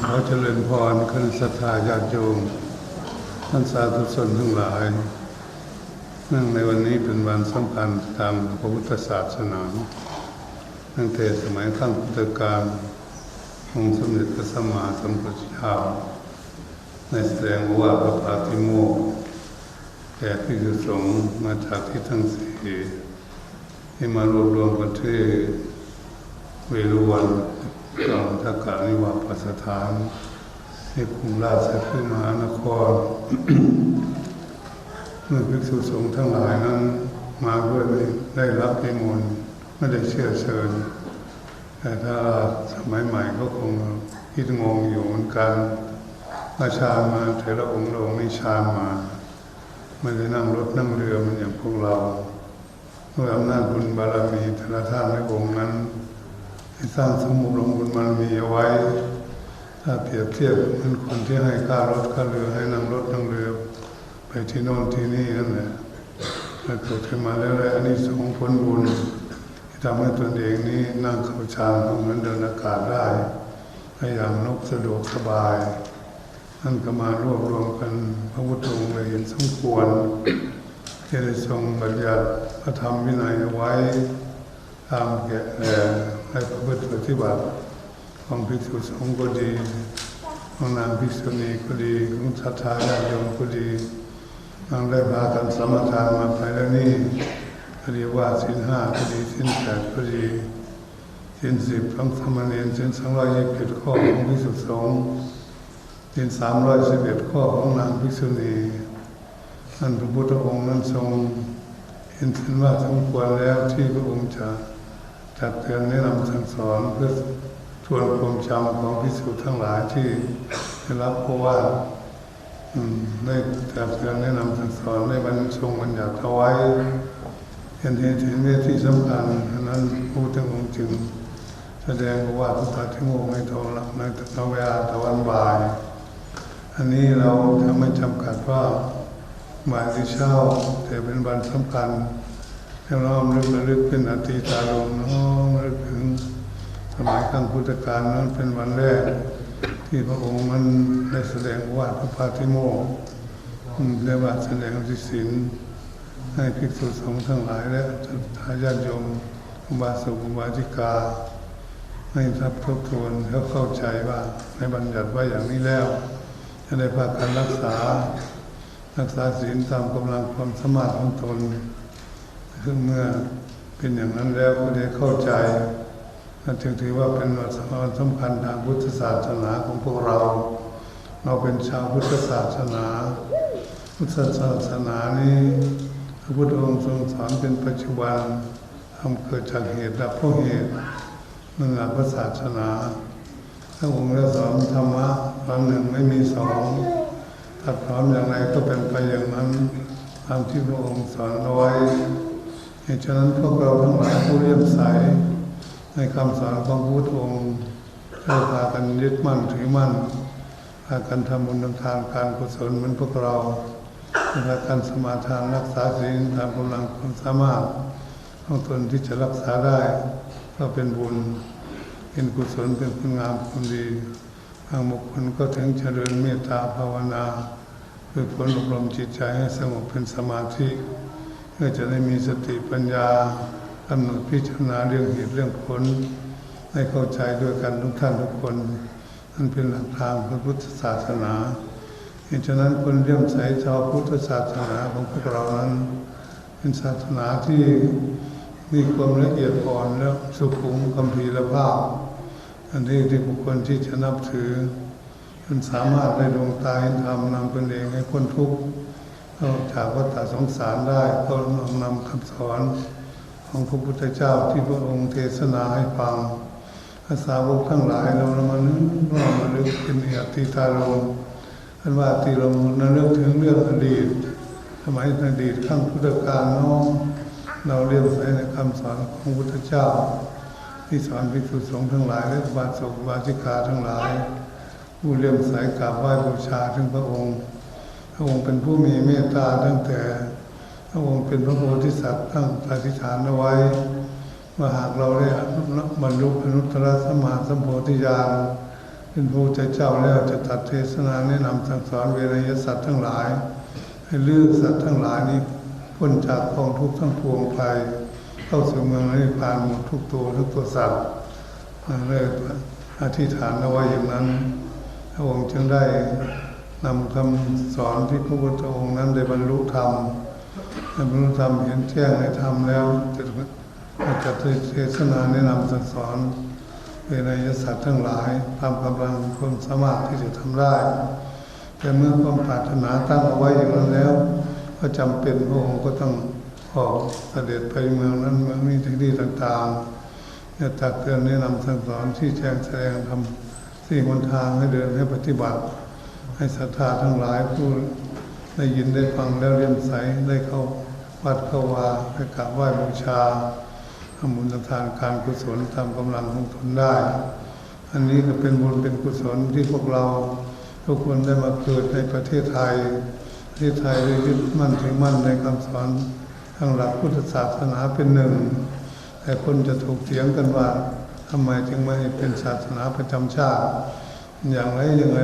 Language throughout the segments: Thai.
ขอเจริญพรคณะศรัทธาญาติโยมท่านสาธุชนทั้งหลายเนื่องในวันนี้เป็นวันสำคัญทางพระพุทธศาสนาตั้งแต่สมัยครั้งพุทธกาลองค์สมเด็จพระสัมมาสัมพุทธเจ้าในแสดงว่าพระปาติโมกข์แก่ภิกษุสงฆ์มาจากที่ทั้งสี่ที่มารวบรวมกันที่เวรุวันกองทักกะนิวาปสถานที่กรุงราชคฤห์มหานคร เมื่อภิกษุสงฆ์ทั้งหลายนั้นมาเพื่อได้รับนิมนต์ไม่ได้เชื่อเชิญแต่ถ้าสมัยใหม่ก็คงคิดงงอยู่เหมือนกันอาชามาแต่ละองค์ละองค์นิชามาไม่ได้นั่งรถนั่งเรือมันอย่างพวกเราด้วยอำนาจบุญบารมีแต่ละท่านในองค์นั้นที่สร้างสมุลงบุญมันมีเอาไว้ถ้าเปรียบเทียบเป็นคนที่ให้ค่ารถค่าเรือให้นั่งรถนั่งเรือไปที่โน่นที่นี่นั่นแหละถ้าเกิดขึ้นมาแล้วอันนี้สงผลบุญที่ทำให้ตนเองนี้นั่งเข้าฌานเหมือนเดินอากาศได้พยายามนกสะดวกสบายนั่นก็มารวบรวมกันพระพุทธองค์เลยเห็นสมควรที่ได้ทรงบัญญัติพระธรรมวินัยเอาไว้ตามแก่ให้พระพุทธปฏิบัติของภิกษุสงฆ์ก็ดีของนางภิกษุณีก็ดีของศรัทธาญาติโยมก็ดีนางได้พากันสมาทานมาภายในนี้ก็เรียกว่าศีลห้าก็ดีศีลแปดก็ดีศีลสิบของสามเณรศีล221ข้อของภิกษุสงฆ์ศีล311ข้อของนางภิกษุณีท่านพระพุทธองค์นั้นทรงเห็นถึงว่าสมควรแล้วที่พระองค์จะจัดเตือนแนะนำสั่งสอนเพื่อทวนความจำของภิกษุทั้งหลายที่ได้รับเพราะว่าได้จัดเตือนแนะนำสั่งสอนในบรรทรงบัญญัติเอาไว้เห็นเรื่องที่สำคัญนั้นพระพุทธองค์จึงแสดงว่าพระปาติโมกข์ในตอนเวลาตะวันบ่ายอันนี้เราจะไม่จำกัดว่าบ่ายหรือเช้าแต่เป็นวันสำคัญให้เราระลึกเป็นอธิตาลมน้อมระลึกถึงสมัยครั้งพุทธกาลนั้นเป็นวันแรกที่พระองค์มันได้แสดงว่าพระปาติโมกข์เรียกว่าแสดงศีลให้ภิกษุสงฆ์ทั้งหลายและญาติโยมอุบาสกอุบาสิกาให้ทบทวนแล้วเข้าใจว่าในบัญญัติไว้อย่างนี้แล้วจะได้พากันรักษาศีลตามกำลังความสามารถของตนซึ่งเมื่อเป็นอย่างนั้นแล้วก็ได้เข้าใจจึงถือว่าเป็นวันสำคัญทางพุทธศาสนาของพวกเราเป็นชาวพุทธศาสนาพุทธศาสนานี้พระพุทธองค์ทรงสอนเป็นปัจจุบันทำเกิดจากเหตุและเพราะเหตุนั่นแหละพระศาสนาพระองค์ได้สอนธรรมะวันหนึ่งไม่มีสองถ้าพร้อมอย่างไรก็เป็นไปอย่างนั้นตามที่พระองค์สอนเอาไว้เหตุฉะนั้นพวกเราทั้งหลายผู้เลื่อมใสในคำสอนของพระพุทธองค์ให้พากันยึดมั่นถือมั่นพากันทำบุญทำทานการกุศลเหมือนพวกเราพากันสมาทานรักษาศีลตามกำลังความสามารถของตนที่จะรักษาได้ก็เป็นบุญเป็นกุศลเป็นคุณงามความดีบางบุคคลก็ถึงเจริญเมตตาภาวนาเพื่อผลอบรมจิตใจให้สงบเป็นสมาธิเพื่อจะได้มีสติปัญญากำหนดพิจารณาเรื่องเหตุเรื่องผลให้เข้าใจด้วยกันทุกท่านทุกคนนั่นเป็นหลักทางพระพุทธศาสนาเหตุฉะนั้นคนเลื่อมใสชาวพุทธศาสนาของพวกเรานั้นเป็นศาสนาที่มีความละเอียดอ่อนและสุขุมคัมภีรภาพอันนี้ที่บุคคลที่จะนับถือจนสามารถได้ดวงตาเห็นธรรมนำตนเองให้พ้นทุกข์ออกจากวัฏสงสารได้ก็นำคำสอนของพระพุทธเจ้าที่พระองค์เทศนาให้ฟังภาษาวกทั้งหลายเรามานึกเป็นอธิตาลมอันว่าที่เราเลือกถึงเรื่องอดีตสมัยอดีตครั้งพุทธกาลน้องเราเรียนไปในคำสอนของพระพุทธเจ้าที่สอนภิกษุสงฆ์ทั้งหลายและอุบาสกอุบาสิกาทั้งหลายผู้เลื่อมใสกราบไหว้บูชาถึงพระองค์เป็นผู้มีเมตตาตั้งแต่พระองค์เป็นพระโพธิสัตว์ตั้งอธิษฐานเอาไว้ว่าหากเราได้บรรลุอนุตตรสัมมาสัมโพธิญาณ เป็นพระพุทธเจ้าแล้วจะตรัสเทศนาแนะนำสั่งสอนเวไนยสัตว์ทั้งหลายให้ลื้อสัตว์ทั้งหลายนี้พ้นจากกองทุกข์ทั้งปวงไปเข้าสู่เมืองนิพพานหมดทุกตัวสัตว์เลยอธิษฐานเอาไว้อย่างนั้นพระองค์จึงได้นำคำสอนที่พระพุทธองค์นั้นได้บรรลุธรรมเห็นแจ้งในธรรมแล้วจะเทศนาแนะนำสั่งสอนเวไนยสัตว์ทั้งหลายตามกำลังความสามารถที่จะทำได้แต่เมื่อความปรารถนาตั้งเอาไว้อย่างนั้นแล้วก็จำเป็นพระองค์ก็ต้องออกเสด็จไปเมืองนั้นเมืองนี้ที่ต่างๆจะตักเตือนแนะนำสั่งสอนที่แจ้งแสดงทำสี่หนทางให้เดินให้ปฏิบัติให้ศรัทธาทั้งหลายผู้ได้ยินได้ฟังแล้วเลื่อมใสได้เข้าวัดเข้าวาไปกราบไหว้บูชาทำบุญทานการกุศลตามกำลังของตนได้อันนี้ก็เป็นบุญเป็นกุศลที่พวกเราทุกคนได้มาเกิดในประเทศไทยได้ยึดมั่นถือมั่นในคำสอนทางหลักพุทธศาสนาเป็นหนึ่งแต่คนจะถูกเถียงกันว่าทำไมจึงไม่เป็นศาสนาประจำชาติอย่างไร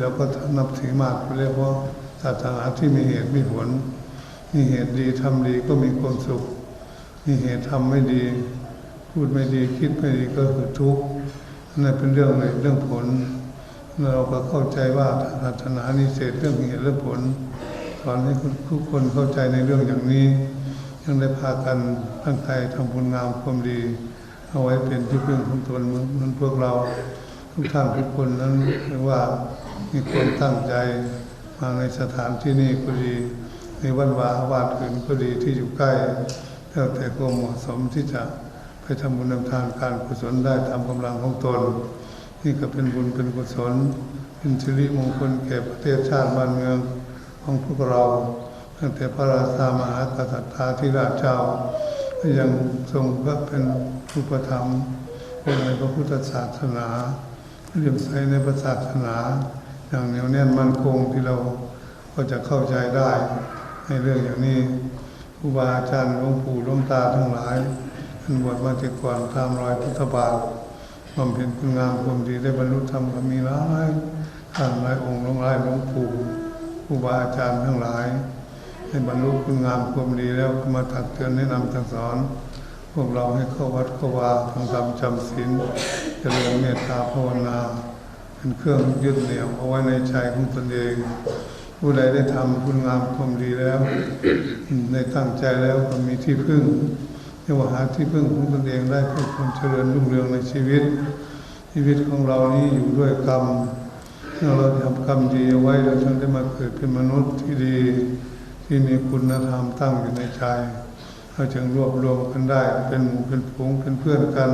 เราก็นับถือมากเรียกว่าศาสนาที่มีเหตุมีผลมีเหตุดีทำดีก็มีความสุขมีเหตุทำไม่ดีพูดไม่ดีคิดไม่ดีก็คือทุกข์นั่นเป็นเรื่องผลเราก็เข้าใจว่าศาสนานี้เศษเรื่องเหตุเรื่องผลสอนให้ทุกคนเข้าใจในเรื่องอย่างนี้ยังได้พากันตั้งใจทำบุญงามความดีเอาไว้เป็นที่พึ่งของตนเหมือนพวกเราทุกท่านทุกคนนั้นเรียกว่ามีความตั้งใจมาในสถานที่นี้ก็ดีในวันวาอาวาสอื่นก็ดีที่อยู่ใกล้แล้วแต่ก็เหมาะสมที่จะไปทำบุญทำทานการกุศลได้ตามกำลังของตนนี่ก็เป็นบุญเป็นกุศลเป็นสิริมงคลแก่ประเทศชาติบ้านเมืองของพวกเราตั้งแต่พระราชามหากษัตริย์ธิราชเจ้ายังทรงพระเป็นอุปถัมภ์ในพระพุทธศาสนาเลื่อมใสในพระศาสนาอย่างเหนียวแน่นมั่นคงที่เราก็จะเข้าใจได้ในเรื่องอย่างนี้ครูบาอาจารย์หลวงปู่หลวงตาทั้งหลายท่านบวชมาแต่ก่อนตามรอยพุทธบาทบำเพ็ญคุณงามความดีได้บรรลุธรรมก็มีหลายท่านหลายองค์หลวงปู่ครูบาอาจารย์ทั้งหลายให้บรรลุคุณงามความดีแล้วมาตักเตือนแนะนำสั่งสอนพวกเราให้เข้าวัดเข้าวาฟังธรรมจำศีลเจริญเมตตาภาวนาเป็นเครื่องยึดเหนี่ยวเอาไว้ในใจของตนเองผู้ใดได้ทำคุณงามความดีแล้วได้ตั้งใจแล้วก็มีที่พึ่งเรียกว่าหาที่พึ่งของตนเองได้เพื่อความเจริญรุ่งเรืองในชีวิตของเรานี้อยู่ด้วยกรรมเราทำกรรมดีเอาไว้เราจึงได้มาเกิดเป็นมนุษย์ที่ดีที่มีคุณธรรมตั้งอยู่ในใจเราจึงรวบรวมกันได้เป็นหมู่เป็นฝูงเป็นเพื่อนกัน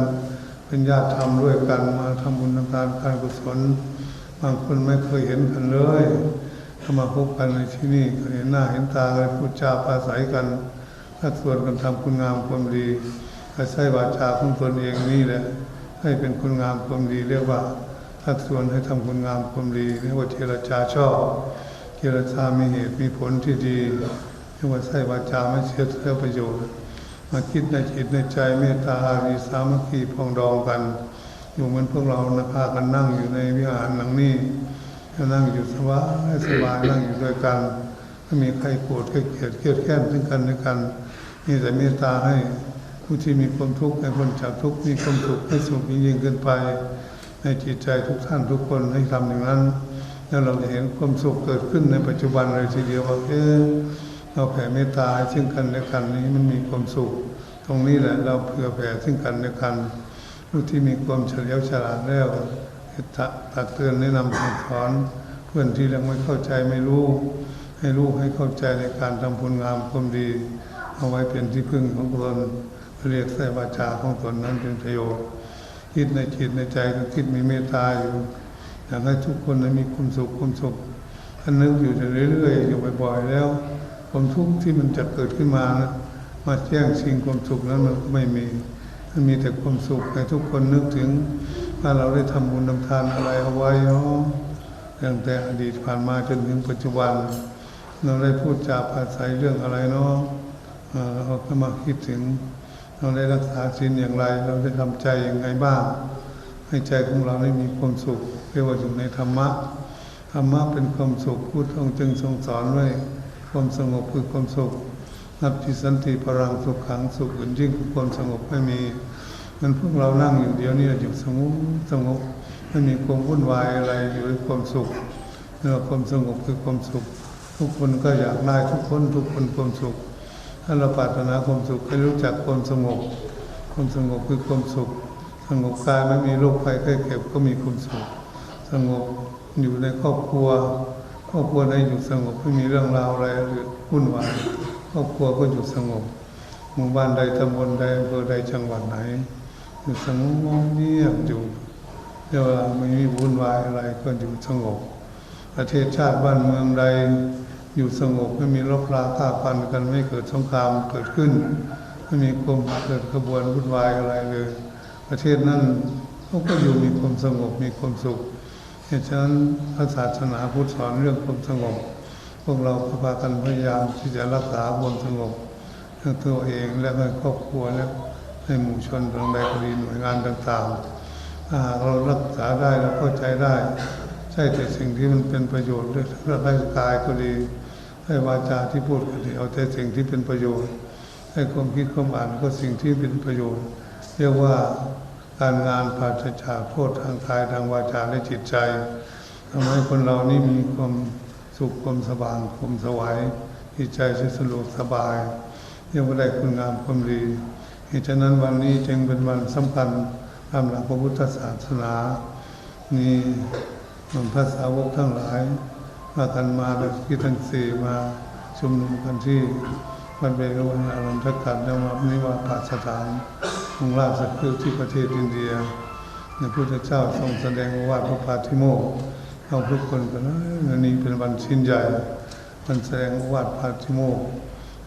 เป็นญาติธรรมด้วยกันมาทำบุญทำทานการกุศลบางคนไม่เคยเห็นกันเลยถ้ามาพบกันในที่นี่ก็เห็นหน้าเห็นตาเลยพูดจาปราศัยกันถ้าส่วนกันทำคุณงามความดีอาศัยวาจาของตนเองนี่แหละให้เป็นคุณงามความดีเรียกว่าถ้าส่วนให้ทำคุณงามความดีเรียกว่าเจรจาชอบเจรจามีเหตุมีผลที่ดีเรียกว่าใช้วาจาไม่เสียประโยชน์มาคิดในจิตในใจเมตตาอารีสามัคคีพองดองกันอยู่เหมือนพวกเรานะพากันนั่งอยู่ในวิหารหลังนี้นั่งอยู่สบายนั่งอยู่ด้วยกันไม่มีใครโกรธใครเกลียดเครียดแค้นถึงกันด้วยกันมีแต่เมตตาให้ผู้ที่มีความทุกข์ให้พ้นจากทุกข์มีความสุขให้สุขยิ่งขึ้นไปในจิตใจทุกท่านทุกคนให้ทำอย่างนั้นแล้วเราจะเห็นความสุขเกิดขึ้นในปัจจุบันเลยทีเดียวว่าเราแผ่เมตตาซึ่งกันและกันนี้มันมีความสุขตรงนี้แหละเราเผื่อแผ่ซึ่งกันและกันผู้ที่มีความเฉลียวฉลาดแล้วตักเตือนแนะนำสั่งสอนเพื่อนที่ยังไม่เข้าใจไม่รู้ให้รู้ให้เข้าใจในการทำผลงามความดีเอาไว้เป็นที่พึ่งของตนเรียกใส่วาจาของตนนั้นเป็นประโยชน์คิดในจิตในใจก็คิดมีเมตตาอยู่อยากให้ทุกคนมีความสุขท่านนึกอยู่เรื่อยๆอยู่บ่อยๆแล้วความทุกข์ที่มันจะเกิดขึ้นมานะมาแย่งชิงความสุขนั้นมันไม่มีมันมีแต่ความสุขให้ทุกคนนึกถึงว่าเราได้ทำบุญทำทานอะไรเอาไว้ตั้งแต่อดีตผ่านมาจนถึงปัจจุบันเราได้พูดจาปราศัยเรื่องอะไรเนาะเราก็มาคิดถึงเราได้รักษาศีลอย่างไรเราได้ทำใจอย่างไรบ้างให้ ให้ใจของเราได้มีความสุขเรียกว่าอยู่ในธรรมะธรรมะเป็นความสุขพุทธองค์จึงทรงสอนไว้ความสงบคือความสุขนับที่สันติพลังสุขขังสุขอื่นยิ่งกว่าความสงบไม่มีมันพวกเรานั่งอยู่เดียวนี้อยู่สงบไม่มีความวุ่นวายอะไรอยู่ในความสุขเนื่อความสงบคือความสุขทุกคนก็อยากได้ทุกคนความสุขถ้าเราปรารถนาความสุขให้รู้จักความสงบคือความสุขสงบกายไม่มีโรคภัยไข้เจ็บก็มีความสุขสงบอยู่ในครอบครัวได้อยู่สงบไม่มีเรื่องราวอะไรหรือวุ่นวายครอบครัวก็อยู่สงบหมู่บ้านใดตำบลใดอำเภอใดจังหวัดไหนอยู่สงบเงียบอยู่เวลาไม่มีวุ่นวายอะไรก็อยู่สงบประเทศชาติบ้านเมืองใดอยู่สงบไม่มีรบราฆ่าฟันกันไม่เกิดสงครามเกิดขึ้นไม่มีความเกิดขบวนวุ่นวายอะไรเลยประเทศนั้นเขาก็อยู่มีความสงบมีความสุขเหตุฉะนั้นพระศาสนาพุทธสอนเรื่องความสงบพวกเราพากันพยายามที่จะรักษาความสงบทั้งตัวเองและในครอบครัวและในหมู่ชนทางใดก็ดีหน่วยงานต่างๆถ้าเรารักษาได้และเข้าใจได้ใช่แต่สิ่งที่มันเป็นประโยชน์ด้วยร่างกายก็ดีให้วาจาที่พูดก็ดีเอาแต่สิ่งที่เป็นประโยชน์ให้ความคิดความอ่านก็สิ่งที่เป็นประโยชน์เรียกว่าการงานปราศจากโทษทางกายทางวาจาและจิตใจทำให้คนเรานี่มีความสุขความสบายความสวัยจิตใจสะดวกสบายเรียกว่าได้คุณงามความดีเหตุฉะนั้นวันนี้จึงเป็นวันสำคัญตามหลักพระพุทธศาสนานี่มันพระสาวกทั้งหลายมากันมาและที่ทั้งสี่มาชุมนุมกันที่วัดเบรุณอารามทักกันแล้วมานิวาสสถานของราชสักดิ์ที่ประเทศอินเดียพระพุทธเจ้าทรงแสดงว่าพระปาฏิโมกข์เราทุกคนก็วันนี้เป็นวันชิ้นใหญ่วันแสดงว่าปาฏิโมกข์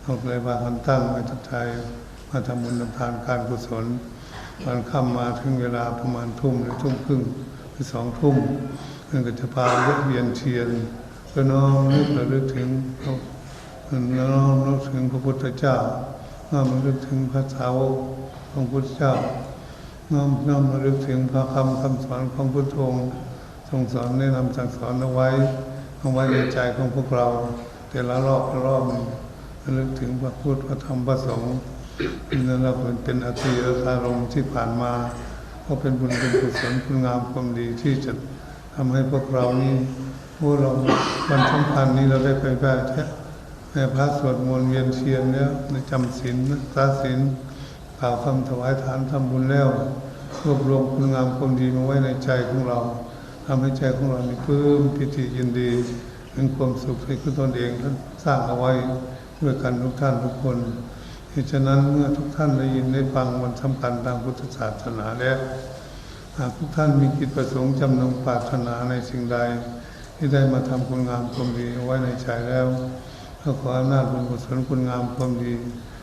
เราเลยมาทันตั้งไว้ทักทายมาทำบุญทานการกุศลวันค่ำมาถึงเวลาประมาณทุ่มหรือทุ่มครึ่งหรือ2 ทุ่มเพื่อนก็จะพาเวียนเทียนเพื่อน้อมนึกระลึกถึงน้อมนึกถึงพระพุทธเจ้าน้อมระลึกถึงพระสาวกของพระพุทธเจ้าน้อมระลึกถึงพระคำสอนของพุทธองค์ทรงสอนแนะนำสั่งสอนเอาไว้ในใจของพวกเราแต่ละรอบระลึกถึงพระพุทธพระธรรมพระสงฆ์นั่นเราเป็นอธิอารมณ์ที่ผ่านมาก็เป็นบุญเป็นกุศลคุณงามความดีที่จะทำให้พวกเรานี่พวกเราวันสำคัญนี้เราได้ไปไหว้ในพระสวดมนต์เวียนเทียนแล้วในจำศีลรักษาศีลกล่าวคำถวายทานทำบุญแล้วรวบรวมคุณงามความดีมาไว้ในใจของเราทำให้ใจของเราปลื้มปิติยินดีเป็นความสุขที่ตนเองท่านสร้างเอาไว้ด้วยกันทุกท่านทุกคนเหตุฉะนั้นเมื่อทุกท่านได้ยินได้ฟังวันสำคัญทางพุทธศาสนาแล้วหากทุกท่านมีจิตประสงค์จำนงปรารถนาในสิ่งใดที่ได้มาทำคุณงามความดีเอาไว้ในใจแล้วก็ขออำนาจบุญกุศลคุณงามความดี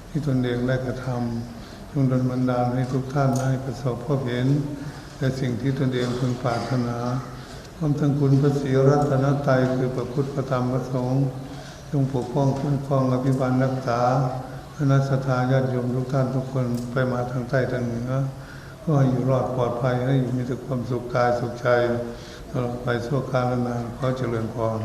ที่ตนเองได้กระทำจงดลบันดาลให้ทุกท่านได้ประสบพบเห็นแต่สิ่งที่ตนเองพึงปรารถนาพร้อมทั้งคุณพระศรีรัตนตรัยคือพระพุทธพระธรรมพระสงฆ์จงปกป้องคุ้มครองอภิบาลรักษาคณะสัตยาญาติโยมทุกท่านทุกคนไปมาทางใต้ทางเหนือก็ให้อยู่รอดปลอดภัยให้อยู่มีแต่ความสุขกายสุขใจตลอดไปชั่วกาลนานขอเจริญพร